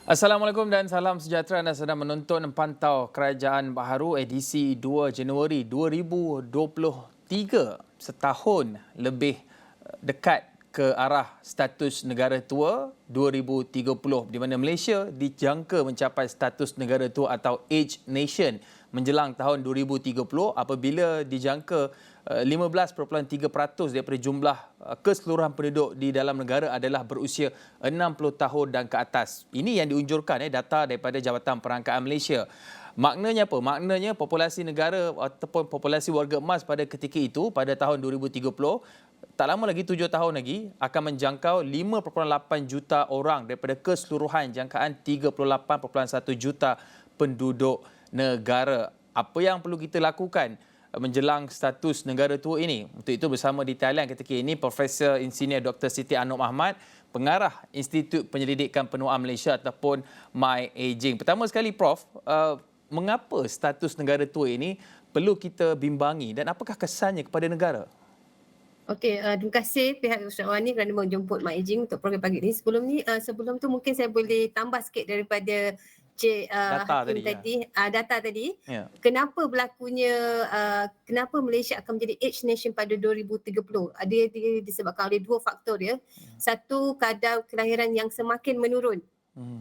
Assalamualaikum dan salam sejahtera. Anda sedang menonton Pantau Kerajaan Baharu edisi 2 Januari 2023. Setahun lebih dekat ke arah status negara tua 2030 di mana Malaysia dijangka mencapai status negara tua atau Age Nation menjelang tahun 2030 apabila dijangka 15.3% daripada jumlah keseluruhan penduduk di dalam negara adalah berusia 60 tahun dan ke atas. Ini yang diunjurkan data daripada Jabatan Perangkaan Malaysia. Maknanya apa? Maknanya populasi negara ataupun populasi warga emas pada ketika itu pada tahun 2030 tak lama lagi 7 tahun lagi akan menjangkau 5.8 juta orang daripada keseluruhan jangkaan 38.1 juta penduduk negara. Apa yang perlu kita lakukan menjelang status negara tua ini? Untuk itu bersama di talian ketika ini Profesor Insinyur Dr. Siti Anum Ahmad, Pengarah Institut Penyelidikan Penuaan Malaysia ataupun MyAgeing. Pertama sekali Prof, mengapa status negara tua ini perlu kita bimbangi dan apakah kesannya kepada negara? Okey, terima kasih pihak Ustaz Wani kerana menjemput MyAgeing untuk program pagi ini. Sebelum tu mungkin saya boleh tambah sikit daripada Cik Data Hakim tadi, ya. tadi, data tadi. Ya. Kenapa berlakunya, kenapa Malaysia akan menjadi Age Nation pada 2030? Dia disebabkan oleh dua faktor ya. Satu, kadar kelahiran yang semakin menurun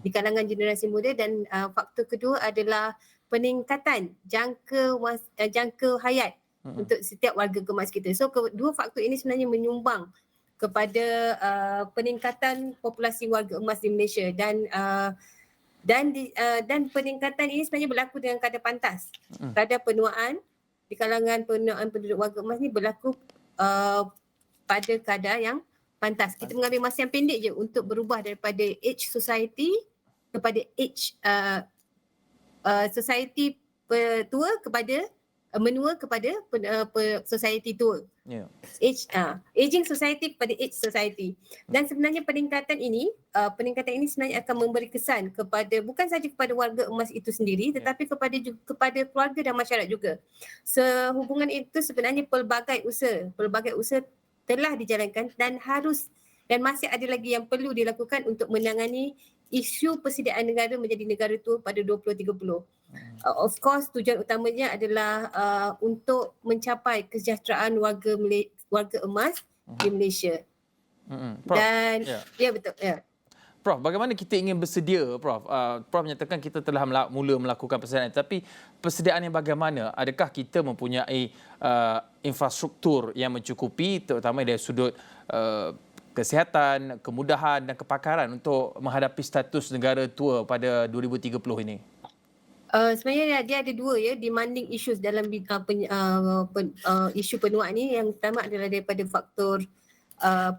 di kalangan generasi muda dan faktor kedua adalah peningkatan jangka hayat untuk setiap warga kemas kita. So kedua faktor ini sebenarnya menyumbang kepada peningkatan populasi warga emas di Malaysia dan peningkatan ini sebenarnya berlaku dengan kadar pantas. Kadar penuaan di kalangan penuaan penduduk warga emas ni berlaku pada kadar yang pantas. Kita mengambil masa yang pendek je untuk berubah daripada age society kepada age society tua kepada menua kepada society tua. Ya. Aging society kepada age society. Dan sebenarnya peningkatan ini sebenarnya akan memberi kesan kepada bukan saja kepada warga emas itu sendiri tetapi kepada keluarga dan masyarakat juga. Sehubungan itu sebenarnya pelbagai usaha telah dijalankan dan masih ada lagi yang perlu dilakukan untuk menangani isu persediaan negara menjadi negara tua pada 2030. Of course tujuan utamanya adalah untuk mencapai kesejahteraan warga emas di Malaysia. Prof, Dan ya betul ya. Prof, bagaimana kita ingin bersedia, Prof? Prof menyatakan kita telah mula melakukan persediaan, tapi persediaan yang bagaimana? Adakah kita mempunyai infrastruktur yang mencukupi, terutama dari sudut kesihatan, kemudahan dan kepakaran untuk menghadapi status negara tua pada 2030 ini? Sebenarnya dia ada dua ya demanding issues dalam isu penuaan ni. Yang pertama adalah daripada faktor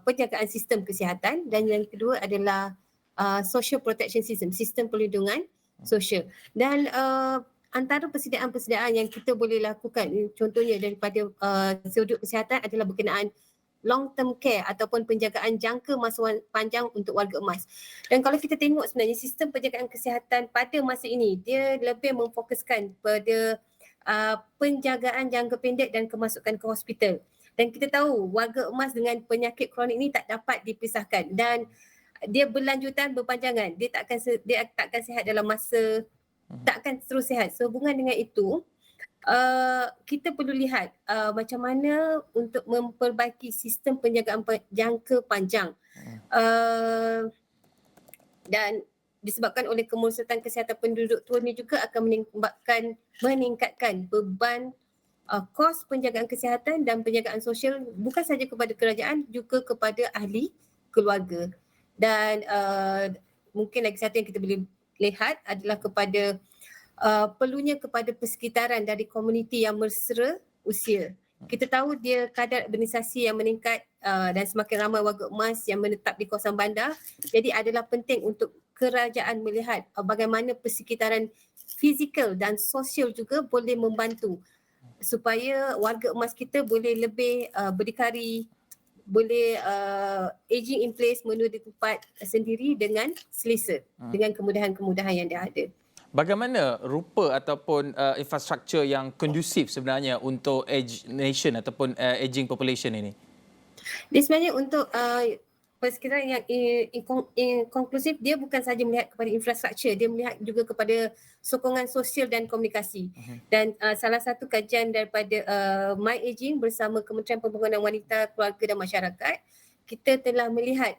penjagaan sistem kesihatan dan yang kedua adalah social protection system, sistem perlindungan sosial. Dan antara persediaan-persediaan yang kita boleh lakukan contohnya daripada sudut kesihatan adalah berkenaan long term care ataupun penjagaan jangka masa panjang untuk warga emas. Dan kalau kita tengok sebenarnya sistem penjagaan kesihatan pada masa ini dia lebih memfokuskan pada penjagaan jangka pendek dan kemasukan ke hospital. Dan kita tahu warga emas dengan penyakit kronik ini tak dapat dipisahkan dan dia berlanjutan berpanjangan. Dia takkan sihat dalam masa tak akan terus sihat. Sehubungan dengan itu kita perlu lihat macam mana untuk memperbaiki sistem penjagaan jangka panjang dan disebabkan oleh kemudaratan kesihatan penduduk tua ni juga akan meningkatkan beban kos penjagaan kesihatan dan penjagaan sosial bukan saja kepada kerajaan juga kepada ahli keluarga. Dan mungkin lagi satu yang kita boleh lihat adalah kepada perlunya kepada persekitaran dari komuniti yang mesra usia. Kita tahu dia kadar urbanisasi yang meningkat dan semakin ramai warga emas yang menetap di kawasan bandar. Jadi adalah penting untuk kerajaan melihat bagaimana persekitaran fizikal dan sosial juga boleh membantu supaya warga emas kita boleh lebih berdikari, boleh aging in place, menua di tempat sendiri dengan selesa, dengan kemudahan-kemudahan yang dia ada. Bagaimana rupa ataupun infrastruktur yang kondusif sebenarnya untuk age nation ataupun aging population ini? Dia sebenarnya untuk persekitaran yang konklusif, dia bukan sahaja melihat kepada infrastruktur, dia melihat juga kepada sokongan sosial dan komunikasi. Dan salah satu kajian daripada MyAgeing bersama Kementerian Pembangunan Wanita, Keluarga dan Masyarakat, kita telah melihat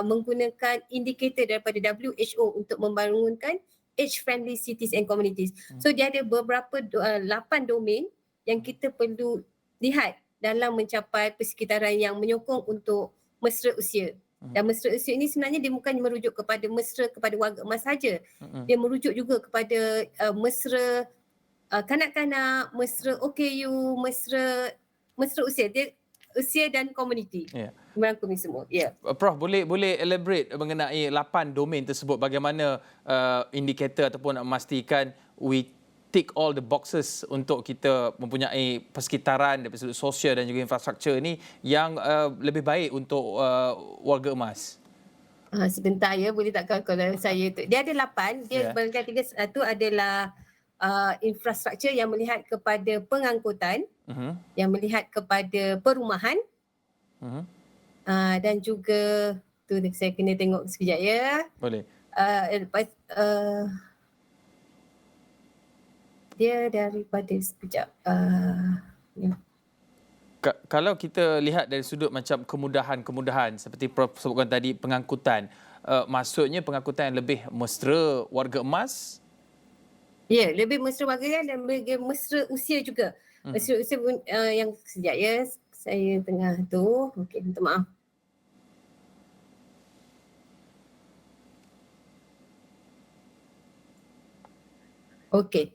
menggunakan indikator daripada WHO untuk membangunkan age-friendly cities and communities. So dia ada beberapa 8 domain yang kita perlu lihat dalam mencapai persekitaran yang menyokong untuk mesra usia. Dan mesra usia ini sebenarnya dia bukan merujuk kepada mesra kepada warga emas saja. Dia merujuk juga kepada mesra kanak-kanak, mesra OKU, mesra usia. Dia usia dan komuniti. Merangkumi semua. Prof, boleh elaborate mengenai 8 domain tersebut, bagaimana indikator ataupun memastikan we tick all the boxes untuk kita mempunyai persekitaran dari sudut sosial dan juga infrastruktur ini yang lebih baik untuk warga emas? Sebentar ya, boleh tak kalau saya tu. Dia ada 8, dia bagi 3. Satu adalah infrastruktur yang melihat kepada pengangkutan, yang melihat kepada perumahan, dan juga tu saya kena tengok sekejap ya. Boleh. Lepas dia daripada sekejap. Kalau kita lihat dari sudut macam kemudahan seperti Prof sebutkan tadi, pengangkutan, maksudnya pengangkutan yang lebih mesra warga emas? Ya, lebih mesra warga dan lebih mesra usia juga. Mesra usia yang sekejap ya, saya tengah tu. Okey, minta maaf. Okey.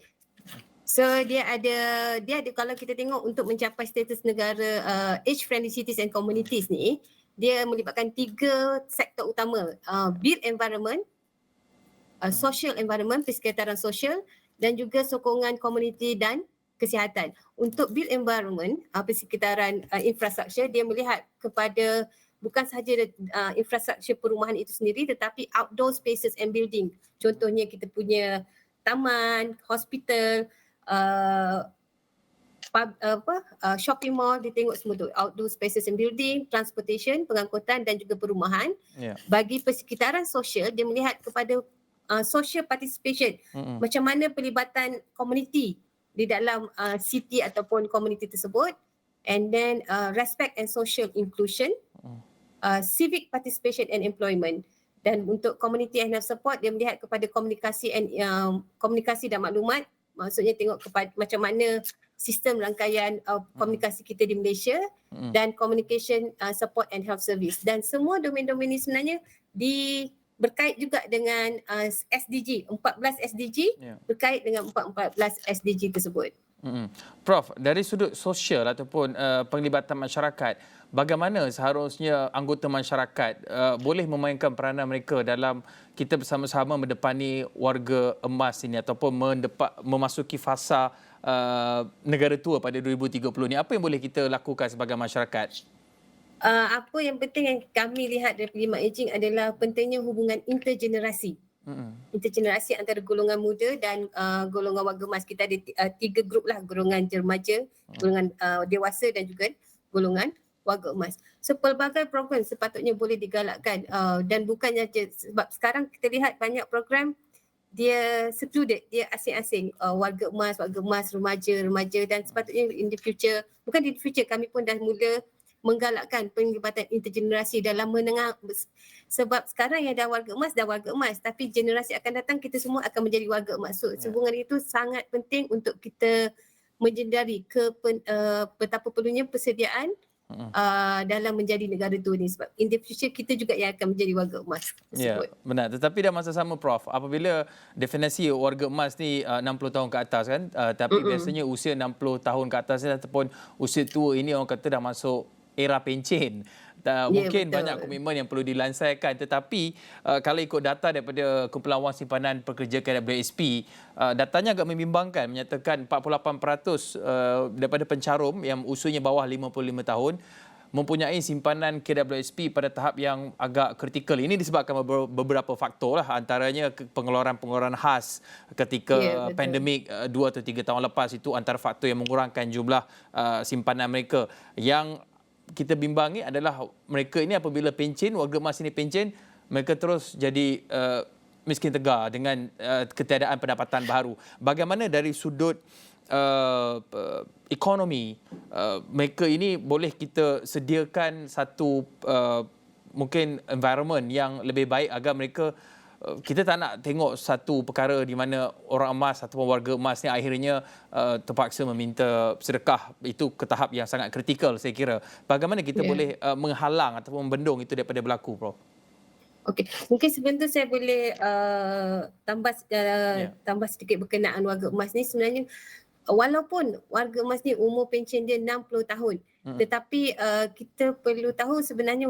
So dia ada kalau kita tengok untuk mencapai status negara age friendly cities and communities ni, dia melibatkan 3 sektor utama, built environment, social environment, persekitaran sosial, dan juga sokongan komuniti dan kesihatan. Untuk built environment, persekitaran infrastruktur, dia melihat kepada bukan sahaja infrastruktur perumahan itu sendiri, tetapi outdoor spaces and building. Contohnya kita punya taman, hospital, shopping mall, dia tengok semua tu, outdoor spaces and building, transportation, pengangkutan dan juga perumahan. Bagi persekitaran sosial, dia melihat kepada social participation, macam mana pelibatan komuniti di dalam city ataupun komuniti tersebut, and then respect and social inclusion, civic participation and employment. Dan untuk community and health support, dia melihat kepada komunikasi dan maklumat, maksudnya tengok kepada macam mana sistem rangkaian komunikasi kita di Malaysia, dan communication support and health service. Dan semua domain-domain ini sebenarnya berkait juga dengan SDG, 14 SDG berkait dengan 14 SDG tersebut. Prof, dari sudut sosial ataupun penglibatan masyarakat, bagaimana seharusnya anggota masyarakat boleh memainkan peranan mereka dalam kita bersama-sama mendepani warga emas ini ataupun memasuki fasa negara tua pada 2030 ni? Apa yang boleh kita lakukan sebagai masyarakat? Apa yang penting yang kami lihat dari MyAgeing adalah pentingnya hubungan intergenerasi. Intergenerasi antara golongan muda dan golongan warga emas. Kita ada 3 grup lah, golongan remaja, golongan dewasa dan juga golongan warga emas. So pelbagai program sepatutnya boleh digalakkan, dan bukannya sebab sekarang kita lihat banyak program dia secluded, dia asing-asing, warga emas, remaja, dan sepatutnya in the future, bukan in the future, kami pun dah mula menggalakkan penglibatan intergenerasi dalam menengah, sebab sekarang yang dah warga emas, tapi generasi akan datang kita semua akan menjadi warga emas. So hubungan itu sangat penting untuk kita menyedari betapa perlunya persediaan dalam menjadi negara tua ni, sebab in the future kita juga yang akan menjadi warga emas tersebut. Ya, benar. Tetapi dalam masa sama Prof, apabila definisi warga emas ni 60 tahun ke atas kan, tapi biasanya usia 60 tahun ke atas ni ataupun usia tua ini orang kata dah masuk era pencen. Mungkin banyak komitmen yang perlu dilansaikan, tetapi kalau ikut data daripada Kumpulan Wang Simpanan Pekerja KWSP, datanya agak membimbangkan, menyatakan 48% daripada pencarum yang usianya bawah 55 tahun mempunyai simpanan KWSP pada tahap yang agak kritikal. Ini disebabkan beberapa faktor lah, antaranya pengeluaran khas ketika pandemik 2 atau 3 tahun lepas, itu antara faktor yang mengurangkan jumlah simpanan mereka. Yang kita bimbangi adalah mereka ini apabila pencen, warga emas ini pencen, mereka terus jadi miskin tegar dengan ketiadaan pendapatan baharu. Bagaimana dari sudut ekonomi, mereka ini boleh kita sediakan satu mungkin environment yang lebih baik agar mereka, kita tak nak tengok satu perkara di mana orang emas ataupun warga emas ni akhirnya terpaksa meminta sedekah, itu ke tahap yang sangat kritikal saya kira. Bagaimana kita boleh menghalang ataupun membendung itu daripada berlaku, Prof? Okey, mungkin sebelum tu saya boleh tambah sedikit berkenaan warga emas ni. Sebenarnya walaupun warga emas ni umur pencen dia 60 tahun, tetapi kita perlu tahu sebenarnya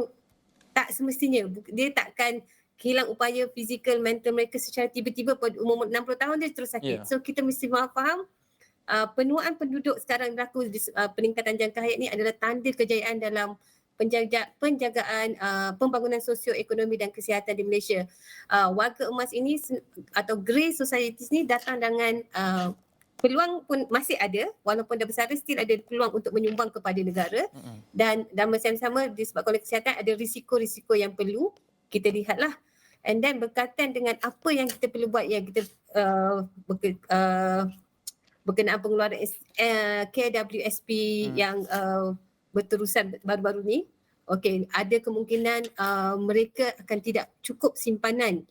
tak semestinya dia takkan hilang upaya fizikal, mental mereka secara tiba-tiba pada umur 60 tahun dia terus sakit. So kita mesti faham penuaan penduduk sekarang berlaku di peningkatan jangka hayat ni adalah tanda kejayaan dalam penjagaan pembangunan sosioekonomi dan kesihatan di Malaysia. Warga emas ini atau grey societies ni datang dengan peluang pun masih ada, walaupun dah besar still ada peluang untuk menyumbang kepada negara, dan masa yang sama disebabkan oleh kesihatan ada risiko-risiko yang perlu kita lihatlah. And then berkaitan dengan apa yang kita perlu buat, yang kita berkenaan pengeluaran KWSP yang berterusan baru-baru ni. Okey, ada kemungkinan mereka akan tidak cukup simpanan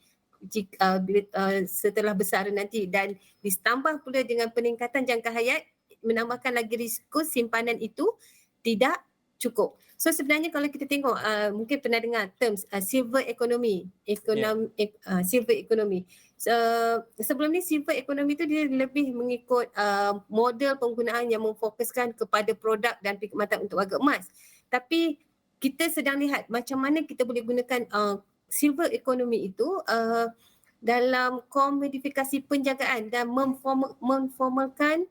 setelah besar nanti, dan ditambah pula dengan peningkatan jangka hayat menambahkan lagi risiko simpanan itu tidak cukup. So sebenarnya kalau kita tengok mungkin pernah dengar terms silver economy, silver economy. Sebelum ni silver economy tu dia lebih mengikut model penggunaan yang memfokuskan kepada produk dan perkhidmatan untuk warga emas. Tapi kita sedang lihat macam mana kita boleh gunakan silver economy itu dalam komodifikasi penjagaan dan memformalkan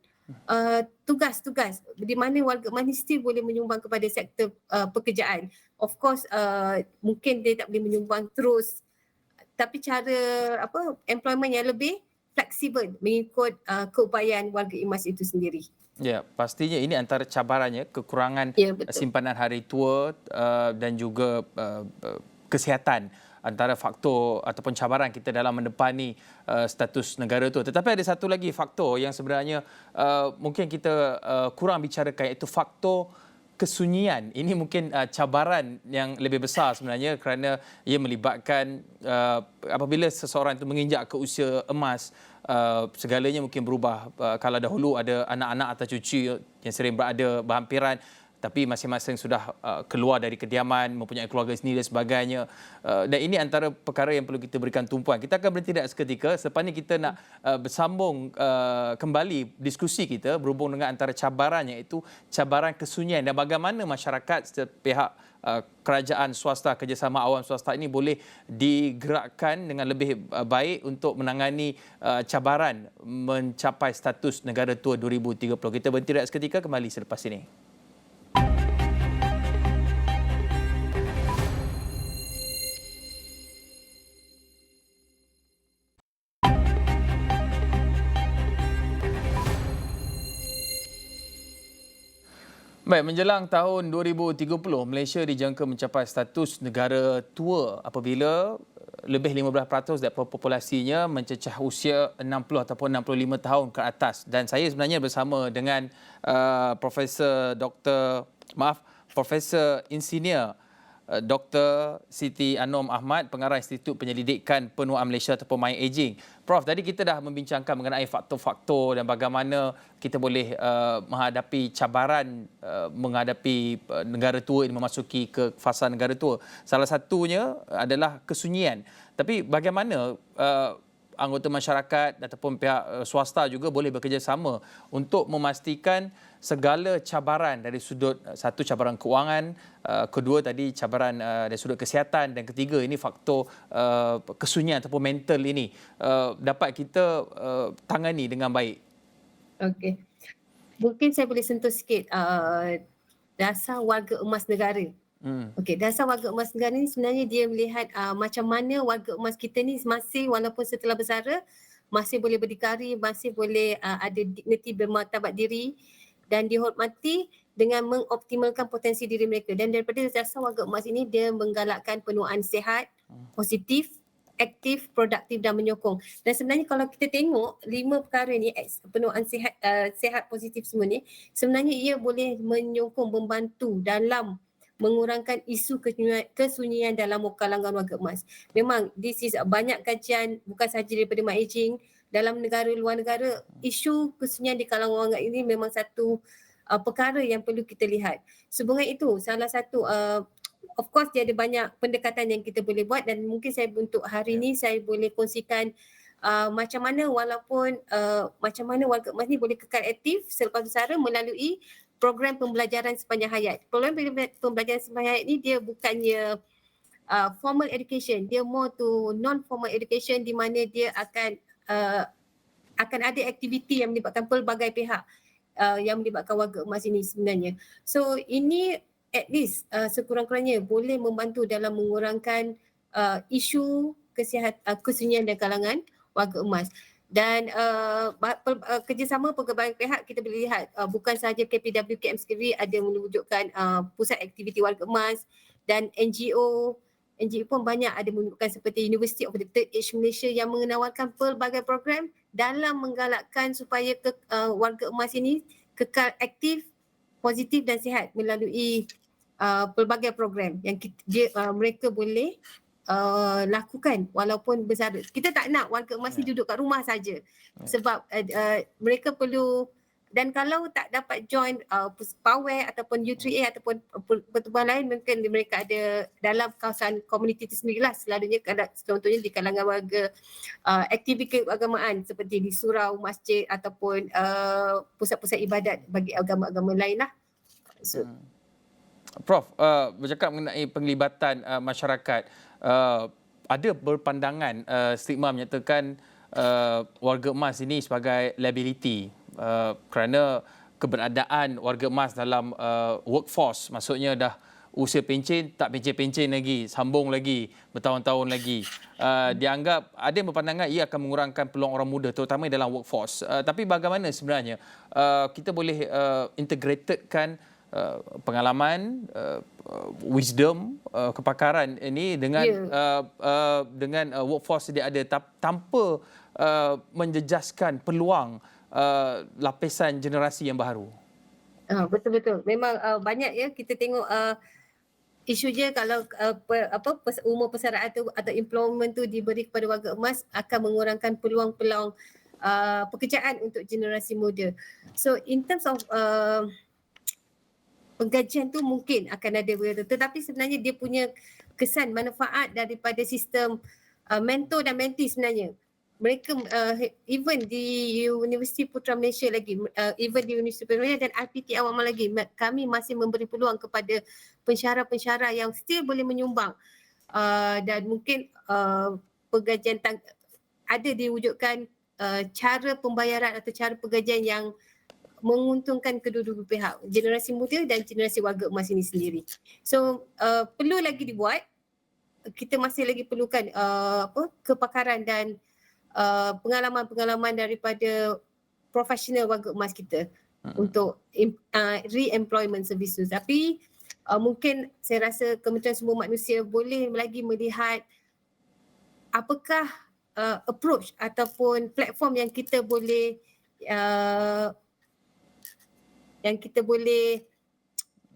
tugas-tugas di mana warga emas ni still boleh menyumbang kepada sektor pekerjaan. Of course mungkin dia tak boleh menyumbang terus, tapi cara employment yang lebih fleksibel mengikut keupayaan warga emas itu sendiri. Ya, pastinya ini antara cabarannya, kekurangan simpanan hari tua dan juga kesihatan, antara faktor ataupun cabaran kita dalam mendepani status negara tu. Tetapi ada satu lagi faktor yang sebenarnya mungkin kita kurang bicarakan, iaitu faktor kesunyian. Ini mungkin cabaran yang lebih besar sebenarnya, kerana ia melibatkan apabila seseorang itu menginjak ke usia emas, segalanya mungkin berubah. Kalau dahulu ada anak-anak atau cucu yang sering berada berhampiran, tapi masing-masing sudah keluar dari kediaman, mempunyai keluarga sendiri dan sebagainya. Dan ini antara perkara yang perlu kita berikan tumpuan. Kita akan berhenti seketika. Selepas ini kita nak bersambung kembali diskusi kita berhubung dengan antara cabaran, iaitu cabaran kesunyian, dan bagaimana masyarakat pihak kerajaan swasta, kerjasama awam swasta ini boleh digerakkan dengan lebih baik untuk menangani cabaran mencapai status negara tua 2030. Kita berhenti seketika, kembali selepas ini. Baik, menjelang tahun 2030, Malaysia dijangka mencapai status negara tua apabila lebih 15% dari populasinya mencecah usia 60 ataupun 65 tahun ke atas. Dan saya sebenarnya bersama dengan Profesor Insinyur Dr. Siti Anom Ahmad, Pengarah Institut Penyelidikan Penuaan Malaysia ataupun My Aging. Prof, tadi kita dah membincangkan mengenai faktor-faktor dan bagaimana kita boleh menghadapi cabaran menghadapi negara tua ini memasuki ke fasa negara tua. Salah satunya adalah kesunyian. Tapi bagaimana anggota masyarakat ataupun pihak swasta juga boleh bekerjasama untuk memastikan segala cabaran dari sudut, satu, cabaran keuangan, kedua tadi cabaran dari sudut kesihatan, dan ketiga ini faktor kesunyian ataupun mental ini dapat kita tangani dengan baik. Okey. Mungkin saya boleh sentuh sikit dasar warga emas negara. Okey, dasar warga emas negara ni sebenarnya dia melihat macam mana warga emas kita ni masih, walaupun setelah bersara, masih boleh berdikari, masih boleh ada dignity, bermartabat diri dan dihormati dengan mengoptimalkan potensi diri mereka. Dan daripada jasa warga emas ini, dia menggalakkan penuaan sihat, positif, aktif, produktif dan menyokong. Dan sebenarnya kalau kita tengok 5 perkara ni, penuaan sihat, sihat positif semua ni, sebenarnya ia boleh menyokong, membantu dalam mengurangkan isu kesunyian dalam kalangan warga emas. Memang this is banyak kajian, bukan sahaja daripada Mak Ejing, dalam negara, luar negara, isu kesunyian di kalangan warga ini memang satu perkara yang perlu kita lihat. Sebenarnya itu salah satu, of course dia ada banyak pendekatan yang kita boleh buat, dan mungkin saya untuk hari ini saya boleh kongsikan macam mana walaupun macam mana warga emas ni boleh kekal aktif selepas bersara melalui program pembelajaran sepanjang hayat. Program pembelajaran sepanjang hayat ni dia bukannya formal education, dia more to non-formal education, di mana dia akan ada aktiviti yang melibatkan pelbagai pihak yang melibatkan warga emas ini sebenarnya. So ini at least sekurang-kurangnya boleh membantu dalam mengurangkan isu kesunyian dan kalangan warga emas. Dan kerjasama pelbagai pihak kita boleh lihat, bukan sahaja KPWKM sendiri ada mewujudkan pusat aktiviti warga emas, dan NGO pun banyak ada menunjukkan, seperti University of the Third Age Malaysia yang menawarkan pelbagai program dalam menggalakkan supaya warga emas ini kekal aktif, positif dan sihat melalui pelbagai program yang mereka boleh lakukan walaupun bersara. Kita tak nak warga emas ni duduk kat rumah saja, sebab mereka perlu, dan kalau tak dapat join PAWER ataupun U3A ataupun pertubuhan lain, mungkin mereka ada dalam kawasan komuniti itu sendirilah, selalunya contohnya di kalangan warga aktiviti keagamaan seperti di surau, masjid ataupun pusat-pusat ibadat bagi agama-agama lain lah. So, Prof, bercakap mengenai penglibatan masyarakat, ada berpandangan stigma menyatakan warga emas ini sebagai liability kerana keberadaan warga emas dalam workforce, maksudnya dah usia pencen, tak pencen-pencen lagi, sambung lagi, bertahun-tahun lagi. Dianggap, ada yang berpandangan ia akan mengurangkan peluang orang muda terutama dalam workforce. Tapi bagaimana sebenarnya kita boleh integratedkan pengalaman, wisdom, kepakaran ini dengan dengan workforce dia ada tanpa menjejaskan peluang lapisan generasi yang baru. Betul-betul. Memang banyak ya kita tengok isu je kalau umur persaraan tu atau employment tu diberi kepada warga emas akan mengurangkan peluang-peluang pekerjaan untuk generasi muda. So in terms of penggajian tu mungkin akan ada begitu, tetapi sebenarnya dia punya kesan manfaat daripada sistem mentor dan mentee sebenarnya. Mereka even di Universiti Putra Malaysia lagi, even di Universiti Putra Malaysia dan RPT awam lagi, kami masih memberi peluang kepada pensyarah-pensyarah yang still boleh menyumbang, dan mungkin penggajian ada diwujudkan cara pembayaran atau cara penggajian yang menguntungkan kedua-dua pihak, generasi muda dan generasi warga emas ini sendiri. So perlu lagi dibuat, kita masih lagi perlukan kepakaran dan pengalaman-pengalaman daripada profesional warga emas kita untuk re-employment services. Tapi mungkin saya rasa Kementerian Sumber Manusia boleh lagi melihat apakah approach ataupun platform yang kita boleh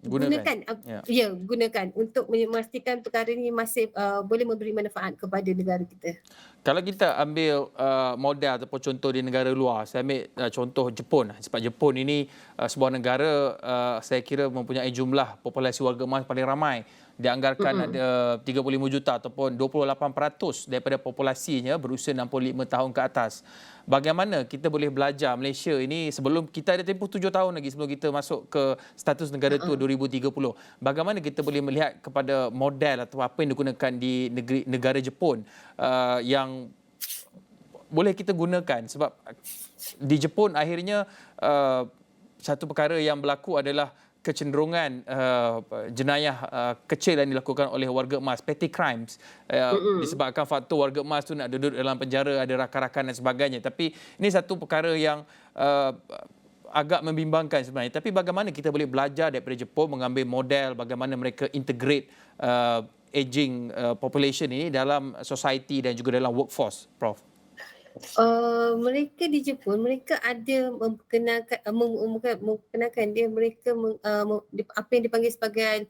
gunakan untuk memastikan perkara ini masih boleh memberi manfaat kepada negara kita. Kalau kita ambil model ataupun contoh di negara luar, saya ambil contoh Jepun. Sebab Jepun ini sebuah negara saya kira mempunyai jumlah populasi warga emas paling ramai. Dianggarkan ada 35 juta ataupun 28% daripada populasinya berusia 65 tahun ke atas. Bagaimana kita boleh belajar Malaysia ini sebelum kita ada tempoh 7 tahun lagi sebelum kita masuk ke status negara tua 2030. Bagaimana kita boleh melihat kepada model atau apa yang digunakan di negara Jepun yang boleh kita gunakan, sebab di Jepun akhirnya satu perkara yang berlaku adalah kecenderungan jenayah kecil yang dilakukan oleh warga emas, petty crimes, disebabkan faktor warga emas tu nak duduk dalam penjara, ada rakan-rakan dan sebagainya. Tapi ini satu perkara yang agak membimbangkan sebenarnya. Tapi bagaimana kita boleh belajar daripada Jepun, mengambil model bagaimana mereka integrate aging population ini dalam society dan juga dalam workforce, Prof? Mereka di Jepun, mereka ada memperkenalkan dia, mereka apa yang dipanggil sebagai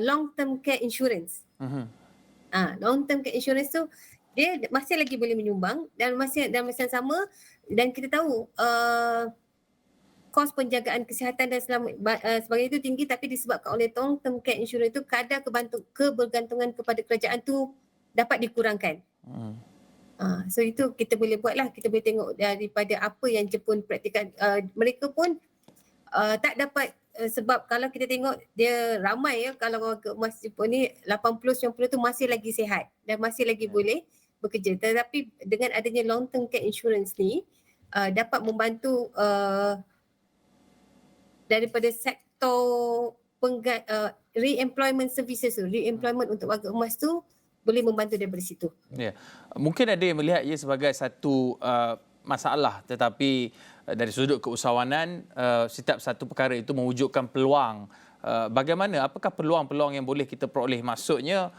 long term care insurance. Long term care insurance tu dia masih lagi boleh menyumbang dan masa yang sama, dan kita tahu kos penjagaan kesihatan dan sebagainya itu tinggi, tapi disebabkan oleh long term care insurance itu kadar kebergantungan kepada kerajaan tu dapat dikurangkan. So itu kita boleh buatlah, kita boleh tengok daripada apa yang Jepun praktikan. Mereka pun tak dapat, sebab kalau kita tengok dia ramai ya, kalau warga emas Jepun ni 80-90 tu masih lagi sihat dan masih lagi boleh bekerja. Tetapi dengan adanya long term care insurance ni dapat membantu daripada sektor re-employment services tu, re-employment untuk warga emas tu boleh membantu daripada situ. Ya. Mungkin ada yang melihat ia sebagai satu masalah, tetapi dari sudut keusahawanan, setiap satu perkara itu mewujudkan peluang. Bagaimana, apakah peluang-peluang yang boleh kita peroleh? Maksudnya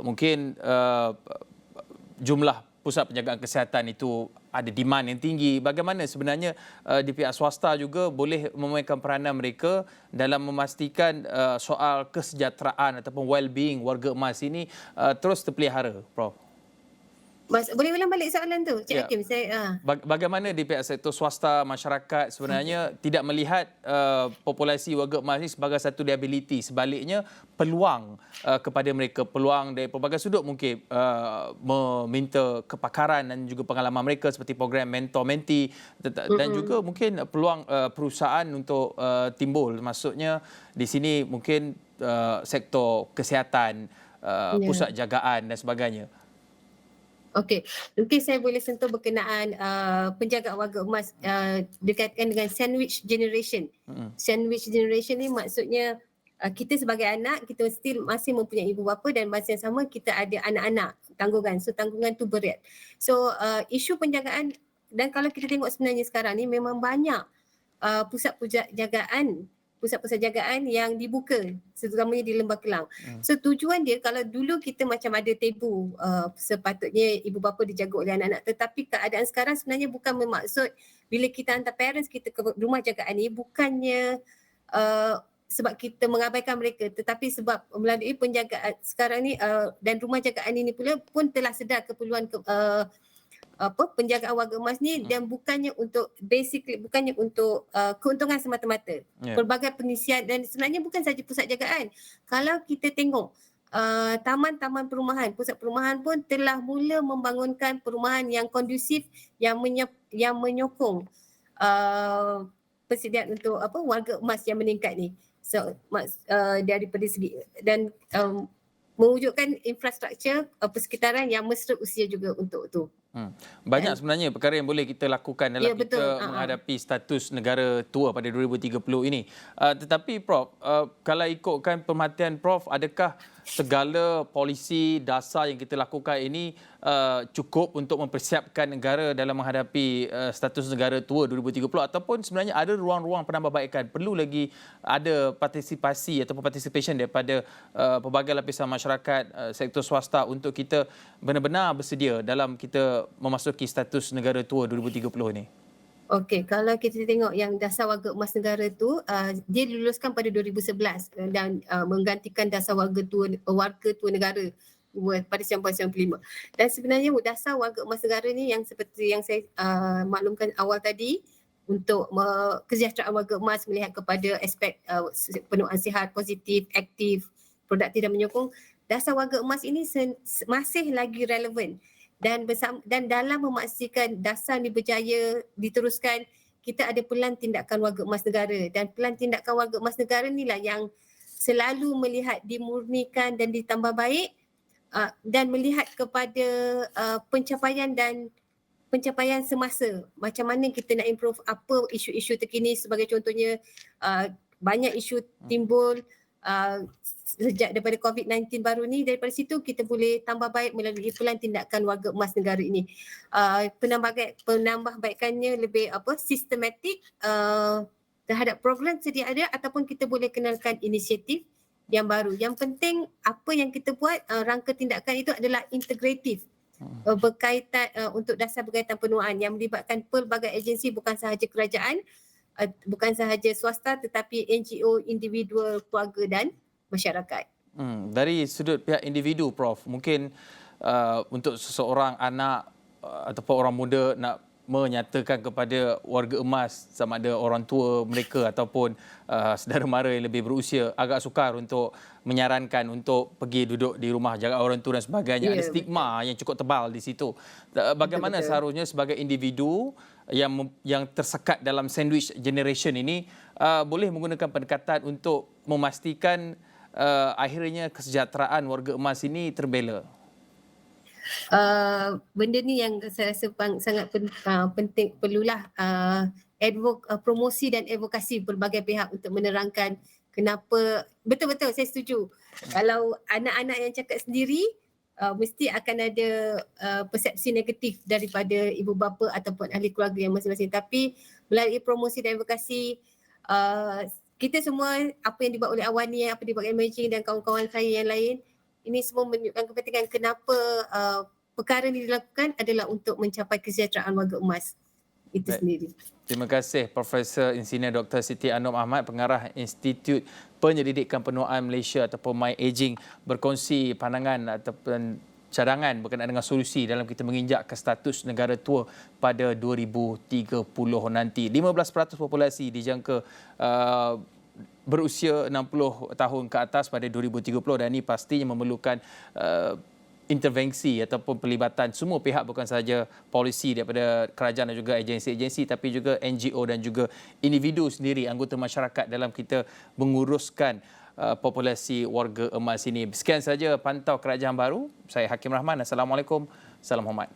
mungkin jumlah pusat penjagaan kesihatan itu ada demand yang tinggi. Bagaimana sebenarnya di pihak swasta juga boleh memainkan peranan mereka dalam memastikan soal kesejahteraan ataupun well-being warga emas ini terus terpelihara, Prof? Boleh ulang balik soalan tu, Cik Hakim? Bagaimana di pihak sektor swasta, masyarakat sebenarnya tidak melihat populasi warga emas ini sebagai satu liability. Sebaliknya, peluang kepada mereka, peluang dari pelbagai sudut mungkin meminta kepakaran dan juga pengalaman mereka seperti program mentor-mentee dan juga mungkin peluang perusahaan untuk timbul. Maksudnya di sini mungkin sektor kesihatan, pusat jagaan dan sebagainya. Okey, mungkin saya boleh sentuh berkenaan penjagaan warga emas dikaitkan dengan sandwich generation. Sandwich generation ni maksudnya kita sebagai anak, kita still masih mempunyai ibu bapa dan masa yang sama kita ada anak-anak tanggungan. So tanggungan tu berat. So isu penjagaan, dan kalau kita tengok sebenarnya sekarang ni memang banyak pusat-pusat jagaan yang dibuka, terutamanya di Lembah Kelang. So tujuan dia, kalau dulu kita macam ada tabu sepatutnya ibu bapa dijaga oleh anak-anak, tetapi keadaan sekarang sebenarnya bukan bermaksud bila kita hantar parents kita ke rumah jagaan ni bukannya sebab kita mengabaikan mereka, tetapi sebab melalui penjagaan sekarang ni dan rumah jagaan ini pula pun telah sedar keperluan penjagaan warga emas ni, dan bukannya untuk keuntungan semata-mata. Pelbagai pengisian, dan sebenarnya bukan saja pusat jagaan. Kalau kita tengok taman-taman perumahan, pusat perumahan pun telah mula membangunkan perumahan yang kondusif, yang menyokong persediaan untuk warga emas yang meningkat ni. So daripada segi dan mewujudkan infrastruktur persekitaran yang mesra usia juga untuk tu. Banyak sebenarnya perkara yang boleh kita lakukan dalam kita menghadapi status negara tua pada 2030 ini. Tetapi Prof, kalau ikutkan pemerhatian Prof, adakah segala polisi dasar yang kita lakukan ini cukup untuk mempersiapkan negara dalam menghadapi status negara tua 2030, ataupun sebenarnya ada ruang-ruang penambahbaikan? Perlu lagi ada partisipasi ataupun participation daripada pelbagai lapisan masyarakat, sektor swasta untuk kita benar-benar bersedia dalam kita memasuki status negara tua 2030 ini? Okey, kalau kita tengok yang dasar warga emas negara tu, dia diluluskan pada 2011 dan menggantikan dasar warga tua negara pada 1995. Dan sebenarnya dasar warga emas negara ni yang seperti yang saya maklumkan awal tadi, untuk kesejahteraan warga emas melihat kepada aspek penuaan sihat, positif, aktif, produktif dan menyokong, dasar warga emas ini masih lagi relevan. Dan dalam memastikan dasar ni berjaya diteruskan, kita ada pelan tindakan warga emas negara, dan pelan tindakan warga emas negara inilah yang selalu melihat dimurnikan dan ditambah baik, dan melihat kepada pencapaian semasa, macam mana kita nak improve, apa isu-isu terkini. Sebagai contohnya banyak isu timbul sejak daripada COVID-19 baru ni, daripada situ kita boleh tambah baik melalui Pelan Tindakan Warga Emas Negara ini. Penambahbaikannya lebih sistematik terhadap program sedia ada, ataupun kita boleh kenalkan inisiatif yang baru. Yang penting apa yang kita buat, rangka tindakan itu adalah integratif, berkaitan untuk dasar berkaitan penuaan yang melibatkan pelbagai agensi, bukan sahaja kerajaan, bukan sahaja swasta, tetapi NGO, individual, keluarga dan masyarakat. Dari sudut pihak individu, Prof, mungkin untuk seseorang anak ataupun orang muda nak menyatakan kepada warga emas, sama ada orang tua mereka ataupun saudara mara yang lebih berusia, agak sukar untuk menyarankan untuk pergi duduk di rumah jaga orang tua dan sebagainya. Ada stigma yang cukup tebal di situ. Bagaimana seharusnya sebagai individu yang tersekat dalam sandwich generation ini boleh menggunakan pendekatan untuk memastikan akhirnya kesejahteraan warga emas ini terbela? Benda ni yang saya rasa sangat penting, perlulah promosi dan advokasi pelbagai pihak untuk menerangkan kenapa. Betul-betul saya setuju. Kalau anak-anak yang cakap sendiri, mesti akan ada persepsi negatif daripada ibu bapa ataupun ahli keluarga yang masing-masing. Tapi melalui promosi dan advokasi, kita semua, apa yang dibuat oleh Awani, apa dibuat oleh Emerging dan kawan-kawan saya yang lain, ini semua menunjukkan kepentingan kenapa perkara ini dilakukan adalah untuk mencapai kesejahteraan warga emas itu sendiri. Terima kasih Profesor Insinyur Dr. Siti Anum Ahmad, Pengarah Institut Penyelidikan Penuaan Malaysia ataupun MyAgeing, berkongsi pandangan ataupun cadangan berkenaan dengan solusi dalam kita menginjak ke status negara tua pada 2030 nanti. 15% populasi dijangka berusia 60 tahun ke atas pada 2030, dan ini pastinya memerlukan intervensi ataupun pelibatan semua pihak, bukan sahaja polisi daripada kerajaan dan juga agensi-agensi, tapi juga NGO dan juga individu sendiri, anggota masyarakat dalam kita menguruskan populasi warga emas ini. Sekian saja Pantau Kerajaan Baru. Saya Hakim Rahman. Assalamualaikum. Salam hormat.